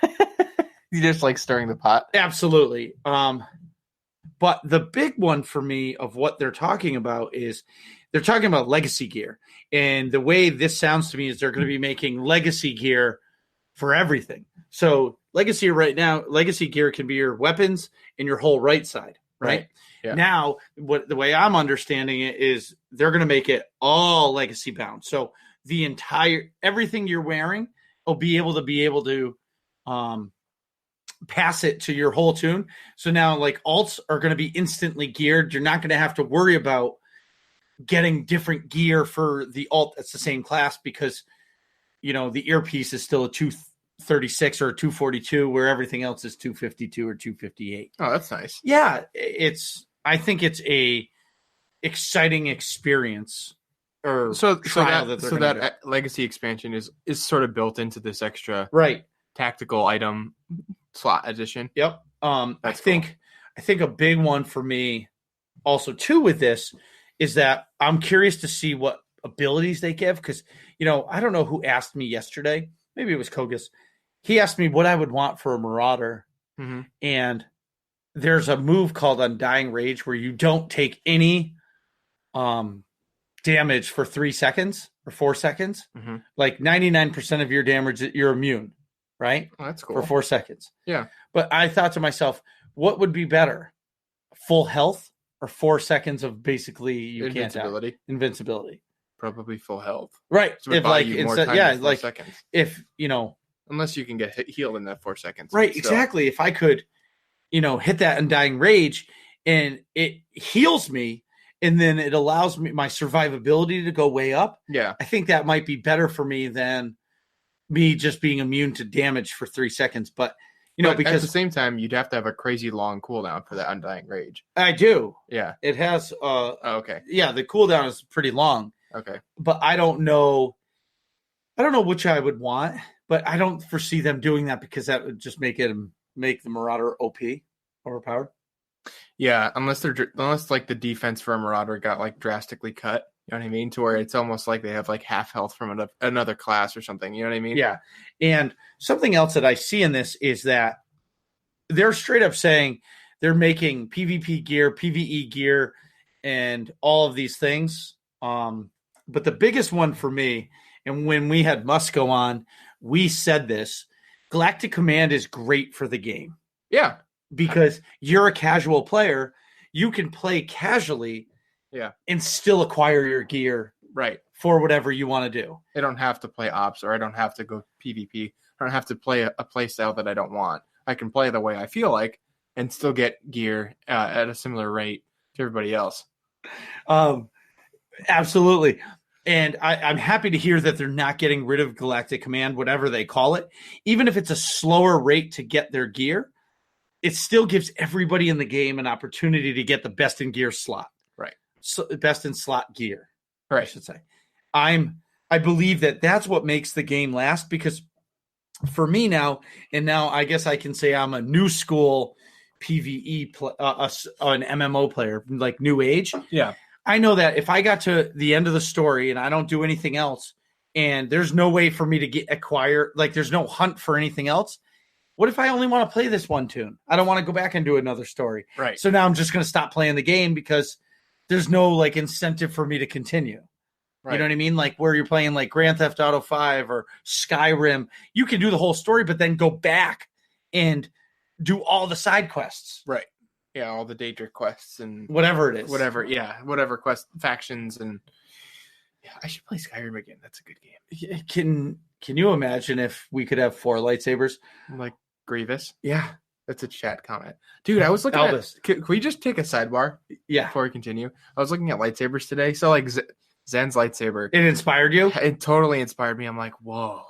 Speaker 2: you just like stirring the pot.
Speaker 1: Absolutely. But the big one for me of what they're talking about is they're talking about legacy gear. And the way this sounds to me is they're going to be making legacy gear for everything. So legacy gear can be your weapons and your whole right side, right?
Speaker 2: Yeah.
Speaker 1: Now, the way I'm understanding it is they're going to make it all legacy bound. So everything you're wearing will be able to pass it to your whole tune. So now, like, alts are going to be instantly geared. You're not going to have to worry about getting different gear for the alt that's the same class, because the earpiece is still a 236 or a 242, where everything else is 252 or 258.
Speaker 2: Oh, that's nice.
Speaker 1: Yeah, I think it's a exciting experience.
Speaker 2: So that legacy expansion is sort of built into this extra tactical item slot addition.
Speaker 1: Yep. I think a big one for me also too with this is that I'm curious to see what abilities they give, because I don't know who asked me yesterday. Maybe it was Kogus. He asked me what I would want for a Marauder, and there's a move called Undying Rage where you don't take any damage for 3 seconds or 4 seconds. Like 99% of your damage, you're immune, right?
Speaker 2: Oh, that's cool.
Speaker 1: For 4 seconds.
Speaker 2: Yeah.
Speaker 1: But I thought to myself, what would be better? Full health or 4 seconds of basically you
Speaker 2: invincibility?
Speaker 1: Can't die? Invincibility.
Speaker 2: Probably full health.
Speaker 1: Right.
Speaker 2: So if like instead,
Speaker 1: seconds. If
Speaker 2: unless you can get healed in that 4 seconds.
Speaker 1: Right, exactly. If I could, hit that Undying Rage and it heals me, and then it allows me my survivability to go way up.
Speaker 2: Yeah.
Speaker 1: I think that might be better for me than me just being immune to damage for 3 seconds. But because
Speaker 2: at the same time, you'd have to have a crazy long cooldown for that Undying Rage.
Speaker 1: I do.
Speaker 2: Yeah.
Speaker 1: It has
Speaker 2: okay.
Speaker 1: Yeah, the cooldown is pretty long.
Speaker 2: Okay.
Speaker 1: But I don't know which I would want, but I don't foresee them doing that, because that would just make the Marauder OP, overpowered.
Speaker 2: Yeah, unless like the defense for a Marauder got like drastically cut, you know what I mean? To where it's almost like they have like half health from another class or something, you know what I mean?
Speaker 1: Yeah. And something else that I see in this is that they're straight up saying they're making PvP gear, PvE gear, and all of these things. But the biggest one for me, and when we had Musco on, we said this, Galactic Command is great for the game.
Speaker 2: Yeah.
Speaker 1: Because you're a casual player, you can play casually, and still acquire your gear,
Speaker 2: right,
Speaker 1: for whatever you want to do.
Speaker 2: I don't have to play ops, or I don't have to go PvP. I don't have to play a play style that I don't want. I can play the way I feel like and still get gear at a similar rate to everybody else.
Speaker 1: Absolutely. And I'm happy to hear that they're not getting rid of Galactic Command, whatever they call it. Even if it's a slower rate to get their gear, it still gives everybody in the game an opportunity to get the best in gear slot.
Speaker 2: Right.
Speaker 1: So best in slot gear,
Speaker 2: right.
Speaker 1: I should say. I believe that that's what makes the game last, because for me now I guess I can say I'm a new school PvE an MMO player, like new age.
Speaker 2: Yeah.
Speaker 1: I know that if I got to the end of the story and I don't do anything else, and there's no way for me to acquire, like there's no hunt for anything else. What if I only want to play this one tune? I don't want to go back and do another story.
Speaker 2: Right.
Speaker 1: So now I'm just going to stop playing the game because there's no like incentive for me to continue. Right. You know what I mean? Like where you're playing like Grand Theft Auto 5 or Skyrim, you can do the whole story, but then go back and do all the side quests.
Speaker 2: Right. Yeah, all the Daedric quests and
Speaker 1: whatever it is.
Speaker 2: Whatever quest factions and I should play Skyrim again. That's a good game.
Speaker 1: Can you imagine if we could have 4 lightsabers?
Speaker 2: Like Grievous?
Speaker 1: Yeah.
Speaker 2: That's a chat comment. Dude, I was looking
Speaker 1: Albus.
Speaker 2: Can we just take a sidebar?
Speaker 1: Yeah.
Speaker 2: Before we continue? I was looking at lightsabers today. So like Zen's lightsaber.
Speaker 1: It inspired you?
Speaker 2: It totally inspired me. I'm like, whoa,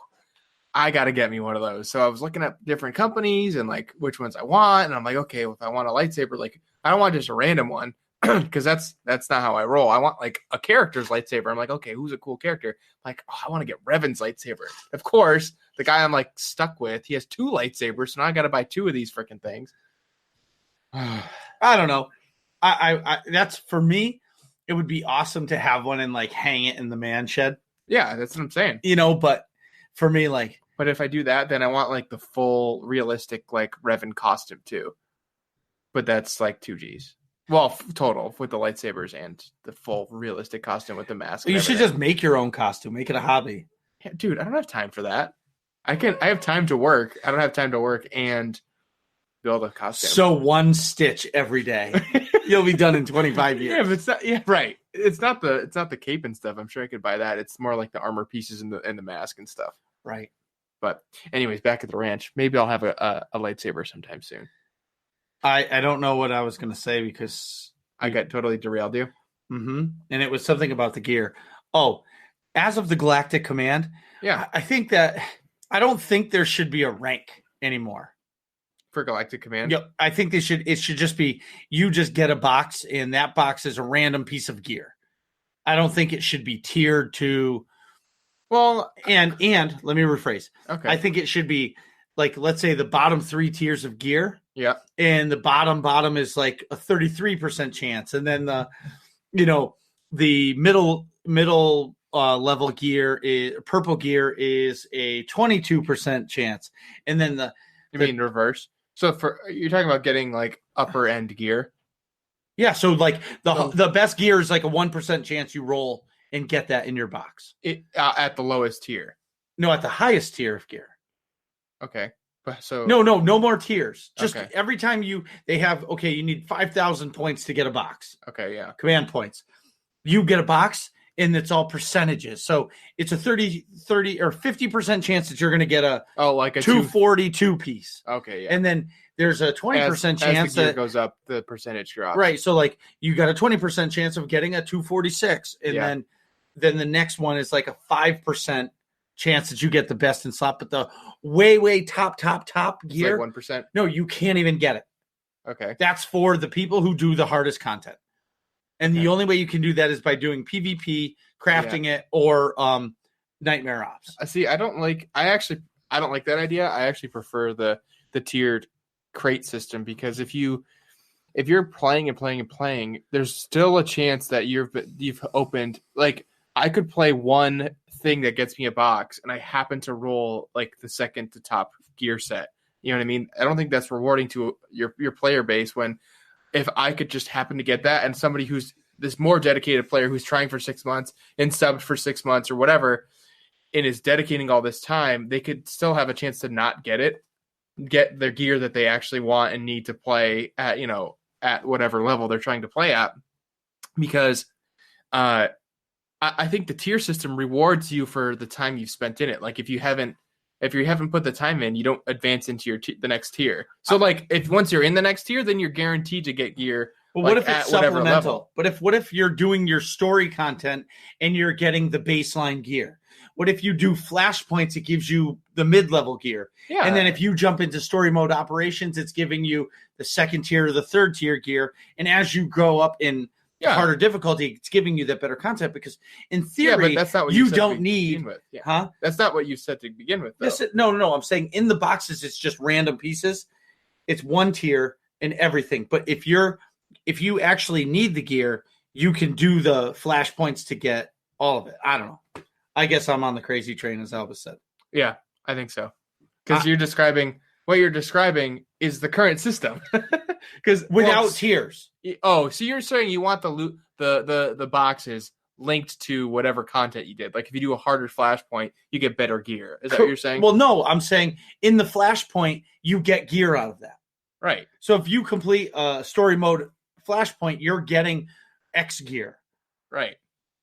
Speaker 2: I got to get me one of those. So I was looking at different companies and like which ones I want. And I'm like, okay, well, if I want a lightsaber, like I don't want just a random one because that's not how I roll. I want like a character's lightsaber. I'm like, okay, who's a cool character? Like, oh, I want to get Revan's lightsaber. Of course, the guy I'm like stuck with, he has 2 lightsabers. So now I got to buy 2 of these freaking things.
Speaker 1: I don't know. I that's for me. It would be awesome to have one and like hang it in the man shed.
Speaker 2: Yeah, that's what I'm saying.
Speaker 1: You know, but for me, like,
Speaker 2: but if I do that, then I want like the full realistic like Revan costume too. But that's like 2Gs. Well, total with the lightsabers and the full realistic costume with the mask.
Speaker 1: You should just make your own costume. Make it a hobby.
Speaker 2: Yeah, dude, I don't have time for that. I have time to work. I don't have time to work and build a costume.
Speaker 1: So 1 stitch every day. You'll be done in 25 years.
Speaker 2: Yeah, but it's not, yeah, right. It's not the cape and stuff. I'm sure I could buy that. It's more like the armor pieces and the mask and stuff.
Speaker 1: Right.
Speaker 2: But anyways, back at the ranch. Maybe I'll have a lightsaber sometime soon.
Speaker 1: I don't know what I was going to say because
Speaker 2: I got totally derailed you.
Speaker 1: Mm-hmm. And it was something about the gear. Oh, as of the Galactic Command,
Speaker 2: yeah,
Speaker 1: I don't think there should be a rank anymore
Speaker 2: for Galactic Command.
Speaker 1: Yeah, I think it should just be you just get a box and that box is a random piece of gear. I don't think it should be tiered to. Well, and let me rephrase.
Speaker 2: Okay,
Speaker 1: I think it should be like, let's say the bottom 3 tiers of gear.
Speaker 2: Yeah.
Speaker 1: And the bottom is like a 33% chance. And then the middle level gear is purple gear is a 22% chance. And then
Speaker 2: you mean reverse? So you're talking about getting like upper end gear.
Speaker 1: Yeah. So like the best gear is like a 1% chance you roll and get that in your box.
Speaker 2: At the lowest tier.
Speaker 1: No, at the highest tier of gear.
Speaker 2: Okay. So
Speaker 1: no more tiers. Just every time you need 5,000 points to get a box.
Speaker 2: Okay, yeah.
Speaker 1: Command points. You get a box and it's all percentages. So it's a 30 or 50% chance that you're going to get a 242 piece.
Speaker 2: Okay, yeah.
Speaker 1: And then there's a 20% chance
Speaker 2: as the gear goes up, the percentage drops.
Speaker 1: Right. So like you got a 20% chance of getting a 246 and then the next one is like a 5% chance that you get the best in slot, but the way top gear,
Speaker 2: like 1%.
Speaker 1: No, you can't even get it.
Speaker 2: Okay,
Speaker 1: that's for the people who do the hardest content, and the only way you can do that is by doing PvP, crafting it, or Nightmare Ops.
Speaker 2: See, I don't like that idea. I actually prefer the tiered crate system because if you're playing and playing and playing, there's still a chance that you've opened like. I could play one thing that gets me a box, and I happen to roll like the second to top gear set. You know what I mean? I don't think that's rewarding to your player base when if I could just happen to get that, and somebody who's this more dedicated player who's trying for 6 months and subbed for 6 months or whatever, and is dedicating all this time, they could still have a chance to not get their gear that they actually want and need to play at whatever level they're trying to play at, because I think the tier system rewards you for the time you've spent in it. Like if you haven't put the time in, you don't advance into the next tier. So like if once you're in the next tier, then you're guaranteed to get gear.
Speaker 1: But what if it's supplemental? What if you're doing your story content and you're getting the baseline gear? What if you do flashpoints? It gives you the mid-level gear. Yeah. And then if you jump into story mode operations, it's giving you the 2nd tier or the 3rd tier gear. And as you go up in harder difficulty, it's giving you that better content because in theory,
Speaker 2: but that's not what
Speaker 1: you don't need. Huh?
Speaker 2: That's not what you said to begin with. Though.
Speaker 1: Yes, no. I'm saying in the boxes, it's just random pieces. It's 1 tier and everything. But if you actually need the gear, you can do the flashpoints to get all of it. I don't know. I guess I'm on the crazy train, as Elvis said.
Speaker 2: Yeah, I think so. Because what you're describing is the current system. Because
Speaker 1: without tiers.
Speaker 2: Oh, so you're saying you want the boxes linked to whatever content you did. Like if you do a harder flashpoint, you get better gear. Is that what you're saying?
Speaker 1: Well, no, I'm saying in the flashpoint, you get gear out of that.
Speaker 2: Right.
Speaker 1: So if you complete a story mode flashpoint, you're getting X gear.
Speaker 2: Right.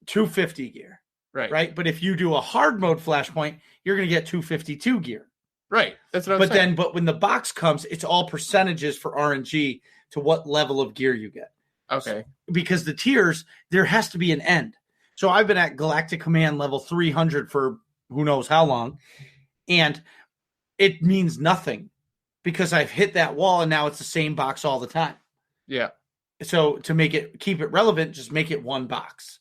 Speaker 1: 250 gear.
Speaker 2: Right.
Speaker 1: Right. But if you do a hard mode flashpoint, you're going to get 252 gear.
Speaker 2: Right. That's what I'm saying.
Speaker 1: But when the box comes, it's all percentages for RNG to what level of gear you get.
Speaker 2: Okay.
Speaker 1: Because the tiers, there has to be an end. So I've been at Galactic Command level 300 for who knows how long. And it means nothing because I've hit that wall and now it's the same box all the time.
Speaker 2: Yeah.
Speaker 1: So to keep it relevant, just make it one box.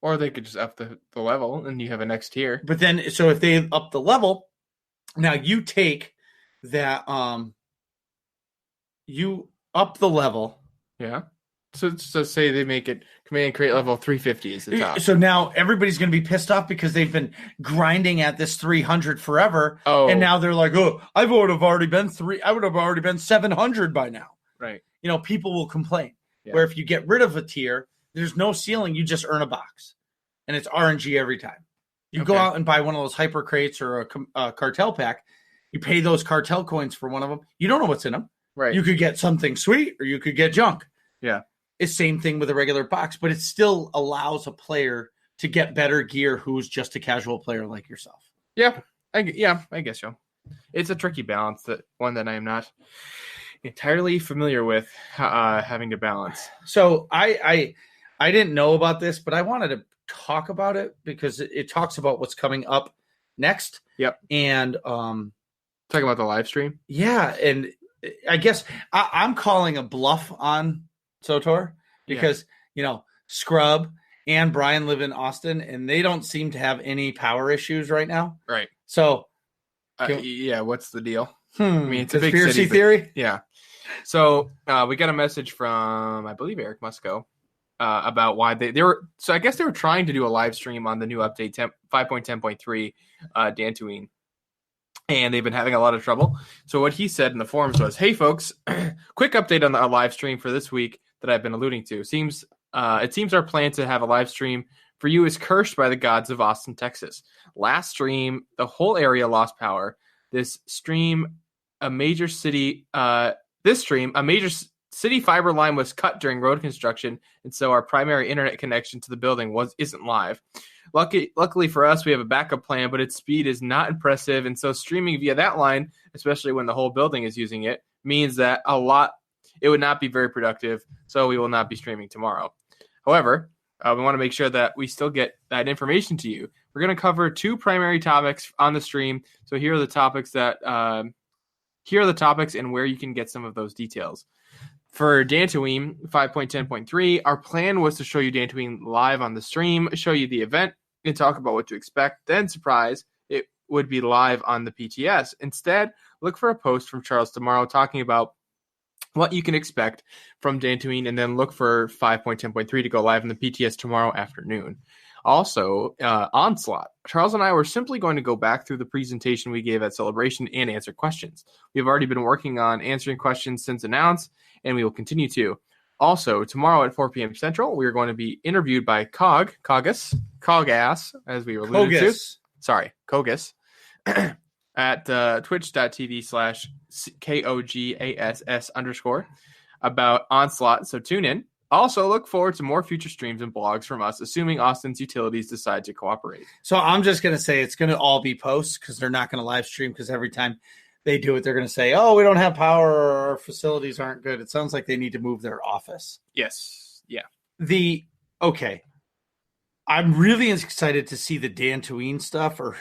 Speaker 2: Or they could just up the level and you have a next tier.
Speaker 1: But then, so if they up the level, now you take that, you up the level.
Speaker 2: Yeah. So say they make it command and create level 350 is the top.
Speaker 1: So now everybody's going to be pissed off because they've been grinding at this 300 forever.
Speaker 2: Oh.
Speaker 1: And now they're like, oh, I would have already been 700 by now.
Speaker 2: Right.
Speaker 1: People will complain.
Speaker 2: Yeah.
Speaker 1: Where if you get rid of a tier, there's no ceiling. You just earn a box. And it's RNG every time. You go out and buy one of those hyper crates or a cartel pack. You pay those cartel coins for one of them. You don't know what's in them.
Speaker 2: Right.
Speaker 1: You could get something sweet or you could get junk.
Speaker 2: Yeah.
Speaker 1: It's same thing with a regular box, but it still allows a player to get better gear who's just a casual player like yourself.
Speaker 2: Yeah. I guess so. It's a tricky balance, one that I am not entirely familiar with having to balance.
Speaker 1: So I didn't know about this, but I wanted to talk about it because it talks about what's coming up next.
Speaker 2: Yep.
Speaker 1: And
Speaker 2: talking about the live stream.
Speaker 1: Yeah, and I guess I'm calling a bluff on SWTOR because Scrub and Brian live in Austin and they don't seem to have any power issues right now.
Speaker 2: Right.
Speaker 1: So
Speaker 2: what's the deal?
Speaker 1: I
Speaker 2: mean, it's a big
Speaker 1: conspiracy
Speaker 2: city,
Speaker 1: theory.
Speaker 2: Yeah. So we got a message from I believe Eric Musco about why they were. So I guess they were trying to do a live stream on the new update 5.10.3 Dantooine. And they've been having a lot of trouble. So what he said in the forums was, "Hey folks, quick update on our live stream for this week that I've been alluding to. It seems our plan to have a live stream for you is cursed by the gods of Austin, Texas. Last stream, the whole area lost power. This stream, a major city fiber line was cut during road construction, and so our primary internet connection to the building isn't live. Luckily for us, we have a backup plan, but its speed is not impressive, and so streaming via that line, especially when the whole building is using it, means that it would not be very productive, so we will not be streaming tomorrow. However, we want to make sure that we still get that information to you. We're going to cover two primary topics on the stream, so here are the topics and where you can get some of those details. For Dantooine 5.10.3, our plan was to show you Dantooine live on the stream, show you the event, and talk about what to expect. Then, surprise, it would be live on the PTS. Instead, look for a post from Charles tomorrow talking about what you can expect from Dantooine, and then look for 5.10.3 to go live in the PTS tomorrow afternoon. Also, Onslaught. Charles and I were simply going to go back through the presentation we gave at Celebration and answer questions. We've already been working on answering questions since announced, and we will continue to. Also, tomorrow at 4 p.m. Central, we are going to be interviewed by Cogas, as we alluded to. Sorry, Cogas, at twitch.tv/KOGASS_ about Onslaught, so tune in. Also, look forward to more future streams and blogs from us, assuming Austin's utilities decide to cooperate.
Speaker 1: So I'm just going to say it's going to all be posts because they're not going to live stream because every time they do it, they're going to say, oh, we don't have power or our facilities aren't good. It sounds like they need to move their office.
Speaker 2: Yes. Yeah.
Speaker 1: Okay. I'm really excited to see the Dantooine stuff or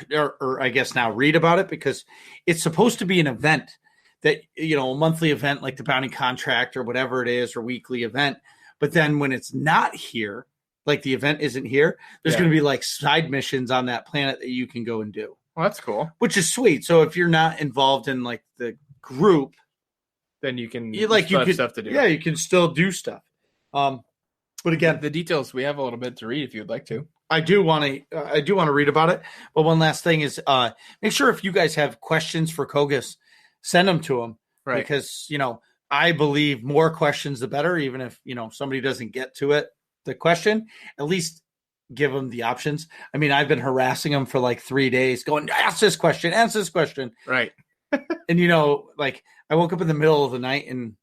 Speaker 1: I guess now read about it because it's supposed to be an event that, a monthly event like the bounty contract or whatever it is or weekly event. But then when it's not here, like the event isn't here, there's going to be like side missions on that planet that you can go and do.
Speaker 2: Well, that's cool.
Speaker 1: Which is sweet. So if you're not involved in like the group,
Speaker 2: then you can
Speaker 1: have
Speaker 2: stuff to do.
Speaker 1: Yeah, you can still do stuff. But again,
Speaker 2: the details, we have a little bit to read if you'd like to.
Speaker 1: I do want to read about it. But one last thing is, make sure if you guys have questions for Kogus, send them to him.
Speaker 2: Right.
Speaker 1: Because, I believe more questions, the better, even if, somebody doesn't get to it, the question, at least give them the options. I mean, I've been harassing them for like 3 days going, ask this question.
Speaker 2: Right.
Speaker 1: And, I woke up in the middle of the night and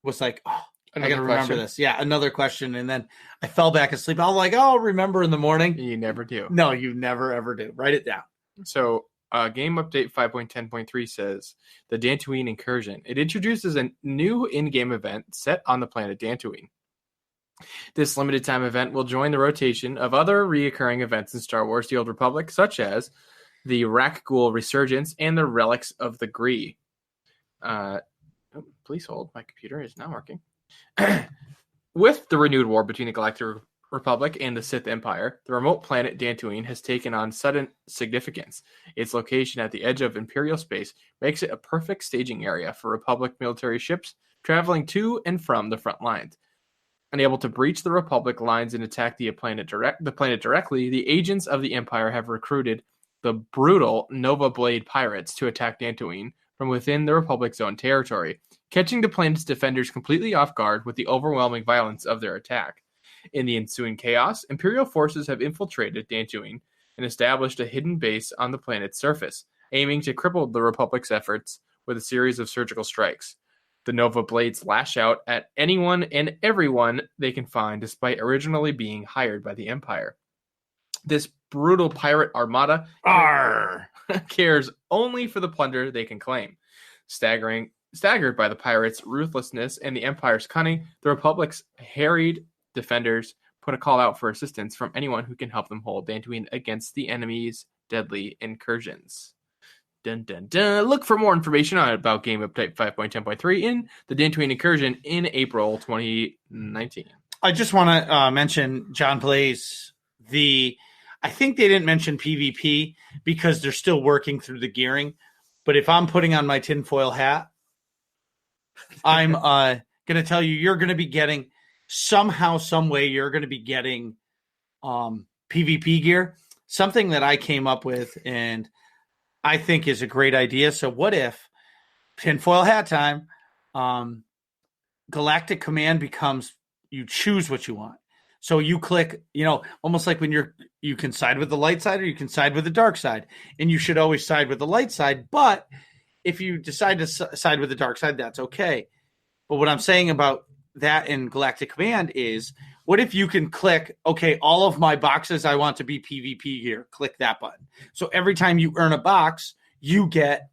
Speaker 1: was like, oh, I got to remember this. Yeah, another question. And then I fell back asleep. I was like, I'll remember in the morning.
Speaker 2: You never do.
Speaker 1: No, you never, ever do. Write it down.
Speaker 2: So Game Update 5.10.3 says, the Dantooine Incursion. It introduces a new in-game event set on the planet Dantooine. This limited time event will join the rotation of other reoccurring events in Star Wars The Old Republic, such as the Rakghoul Resurgence and the Relics of the Gree. Please hold. My computer is not working. With the renewed war between the Galactic Republic and the Sith Empire, the remote planet Dantooine has taken on sudden significance. Its location at the edge of Imperial space makes it a perfect staging area for Republic military ships traveling to and from the front lines. Unable to breach the Republic lines and attack the planet directly, the agents of the Empire have recruited the brutal Nova Blade pirates to attack Dantooine from within the Republic's own territory, catching the planet's defenders completely off guard with the overwhelming violence of their attack. In the ensuing chaos, Imperial forces have infiltrated Dantooine and established a hidden base on the planet's surface, aiming to cripple the Republic's efforts with a series of surgical strikes. The Nova Blades lash out at anyone and everyone they can find, despite originally being hired by the Empire. This brutal pirate armada cares only for the plunder they can claim. Staggered by the pirates' ruthlessness and the Empire's cunning, the Republic's harried defenders put a call out for assistance from anyone who can help them hold Dantooine against the enemy's deadly incursions. Dun, dun, dun. Look for more information about Game Update 5.10.3 in the Dantooine Incursion in April 2019.
Speaker 1: I just want to mention John Blaze. I think they didn't mention PvP because they're still working through the gearing. But if I'm putting on my tinfoil hat, I'm going to tell you, you're going to be getting somehow, some way, you're going to be getting PvP gear. Something that I came up with and I think is a great idea. So what if tinfoil hat time, Galactic Command becomes, you choose what you want. So you click, almost like when you can side with the light side or you can side with the dark side, and you should always side with the light side. But if you decide to side with the dark side, that's okay. But what I'm saying about that in Galactic Command is, what if you can click, okay, all of my boxes I want to be PvP gear, click that button. So every time you earn a box, you get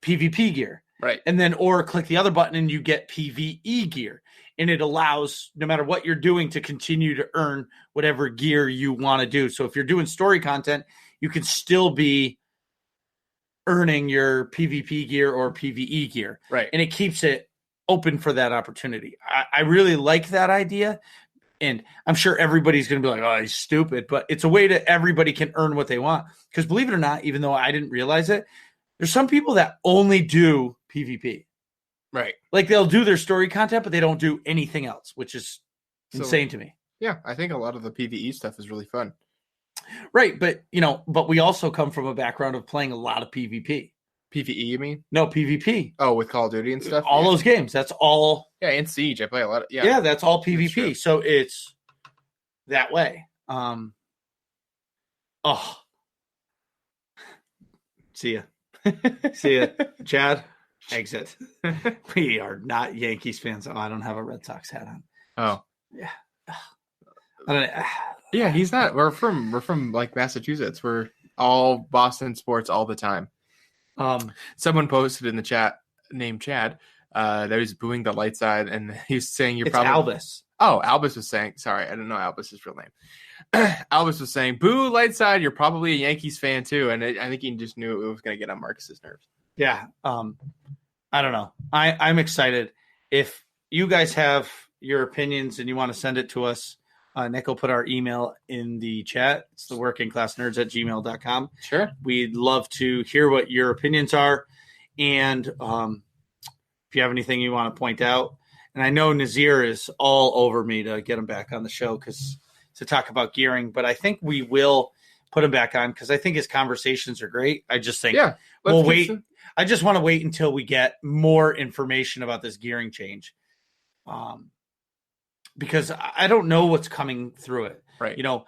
Speaker 1: PvP gear.
Speaker 2: Right.
Speaker 1: And then, or click the other button and you get PvE gear. And it allows, no matter what you're doing, to continue to earn whatever gear you want to do. So if you're doing story content, you can still be earning your PvP gear or PvE gear.
Speaker 2: Right.
Speaker 1: And it keeps it open for that opportunity. I really like that idea. And I'm sure everybody's going to be like, oh, he's stupid. But it's a way that everybody can earn what they want. Because believe it or not, even though I didn't realize it, there's some people that only do PvP.
Speaker 2: Right.
Speaker 1: Like they'll do their story content, but they don't do anything else, which is insane to me.
Speaker 2: Yeah, I think a lot of the PvE stuff is really fun.
Speaker 1: Right. But, but we also come from a background of playing a lot of PvP.
Speaker 2: PvE, you mean?
Speaker 1: No, PvP.
Speaker 2: Oh, with Call of Duty and stuff?
Speaker 1: All those games. That's all.
Speaker 2: Yeah, and Siege. I play a lot of.
Speaker 1: Yeah, that's all PvP. So it's that way. See ya. See ya. Chad, exit. We are not Yankees fans. Oh, I don't have a Red Sox hat on.
Speaker 2: Oh.
Speaker 1: Yeah. I don't know.
Speaker 2: Yeah, he's not. We're from like Massachusetts. We're all Boston sports all the time. Someone posted in the chat named Chad that was booing the light side, and he was saying
Speaker 1: it's Albus.
Speaker 2: Oh, Albus was saying, sorry, I didn't know Albus's real name. Albus was saying, boo light side, you're probably a Yankees fan too. And I think he just knew it was going to get on Marcus's nerves.
Speaker 1: Yeah. I don't know. I'm excited. If you guys have your opinions and you want to send it to us, Nick will put our email in the chat. It's the workingclassnerds@gmail.com.
Speaker 2: Sure.
Speaker 1: We'd love to hear what your opinions are. And if you have anything you want to point out. And I know Nazir is all over me to get him back on the show because to talk about gearing, but I think we will put him back on because I think his conversations are great. I just think we'll wait. I just want to wait until we get more information about this gearing change. Because I don't know what's coming through it.
Speaker 2: Right.
Speaker 1: You know,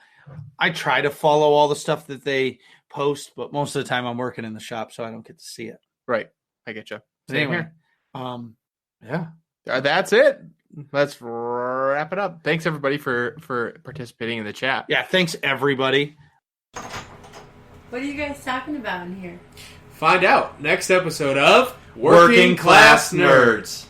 Speaker 1: I try to follow all the stuff that they post, but most of the time I'm working in the shop, so I don't get to see it.
Speaker 2: Right. I get you.
Speaker 1: Anyway, yeah.
Speaker 2: That's it. Let's wrap it up. Thanks everybody for participating in the chat.
Speaker 1: Yeah, thanks everybody.
Speaker 3: What are you guys talking about in here?
Speaker 2: Find out next episode of
Speaker 1: Working Class Nerds.